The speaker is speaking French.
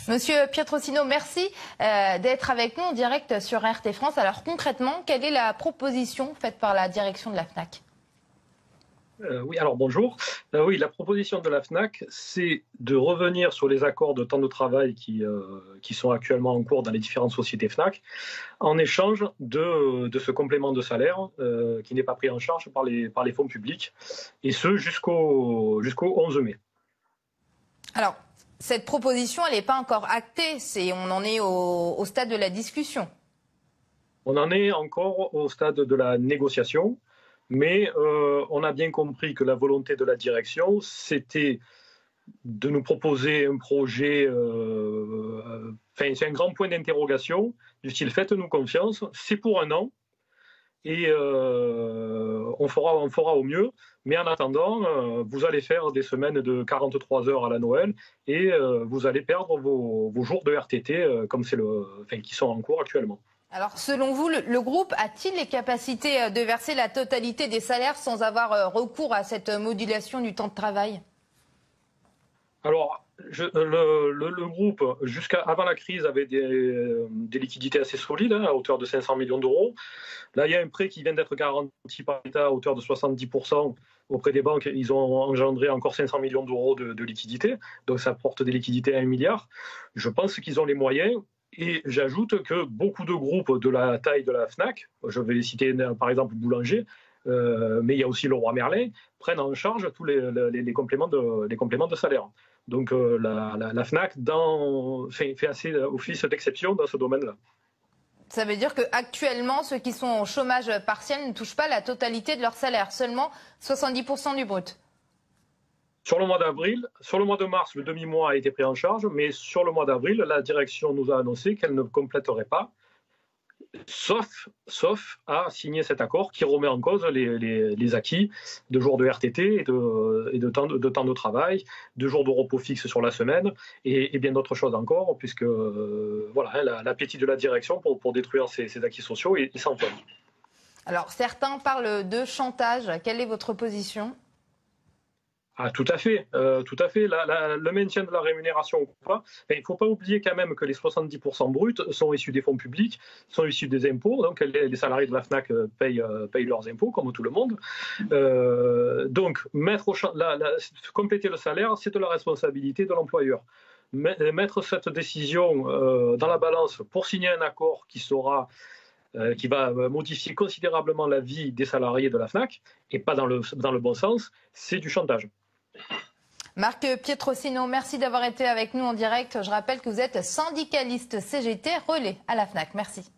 Monsieur Pietrosino, merci d'être avec nous en direct sur RT France. Alors concrètement, quelle est la proposition faite par la direction de la FNAC ? Oui, alors bonjour. Oui, la proposition de la FNAC, c'est de revenir sur les accords de temps de travail qui sont actuellement en cours dans les différentes sociétés FNAC, en échange de ce complément de salaire qui n'est pas pris en charge par les fonds publics, et ce jusqu'au 11 mai. Alors, cette proposition, elle n'est pas encore actée, on en est au stade de la discussion. On en est encore au stade de la négociation. Mais on a bien compris que la volonté de la direction, c'était de nous proposer un projet, c'est un grand point d'interrogation, du style faites-nous confiance, c'est pour un an, et on fera au mieux, mais en attendant, vous allez faire des semaines de 43 heures à la Noël, et vous allez perdre vos jours de RTT, qui sont en cours actuellement. Alors, selon vous, le groupe a-t-il les capacités de verser la totalité des salaires sans avoir recours à cette modulation du temps de travail ? Alors, le groupe, jusqu'avant la crise, avait des liquidités assez solides, à hauteur de 500 millions d'euros. Là, il y a un prêt qui vient d'être garanti par l'État à hauteur de 70% auprès des banques. Ils ont engendré encore 500 millions d'euros de liquidités. Donc, ça porte des liquidités à 1 milliard. Je pense qu'ils ont les moyens. Et j'ajoute que beaucoup de groupes de la taille de la FNAC, je vais les citer par exemple Boulanger, mais il y a aussi Leroy Merlin, prennent en charge tous les compléments de salaire. Donc la FNAC fait assez office d'exception dans ce domaine-là. Ça veut dire qu'actuellement, ceux qui sont au chômage partiel ne touchent pas la totalité de leur salaire, seulement 70% du brut. Sur le mois de mars, le demi-mois a été pris en charge, mais sur le mois d'avril, la direction nous a annoncé qu'elle ne compléterait pas, sauf à signer cet accord qui remet en cause les acquis de jours de RTT et de temps de travail, de jours de repos fixe sur la semaine et bien d'autres choses encore, puisque l'appétit de la direction pour détruire ces acquis sociaux, il s'enflamme. Alors, certains parlent de chantage. Quelle est votre position ? Ah, tout à fait. Le maintien de la rémunération ou pas. Il ne faut pas oublier quand même que les 70% bruts sont issus des fonds publics, sont issus des impôts. Donc les salariés de la FNAC payent leurs impôts, comme tout le monde. Donc compléter le salaire, c'est de la responsabilité de l'employeur. Mettre cette décision dans la balance pour signer un accord qui va modifier considérablement la vie des salariés de la FNAC, et pas dans le bon sens, c'est du chantage. Marc Pietrosino, merci d'avoir été avec nous en direct. Je rappelle que vous êtes syndicaliste CGT relais à la FNAC. Merci.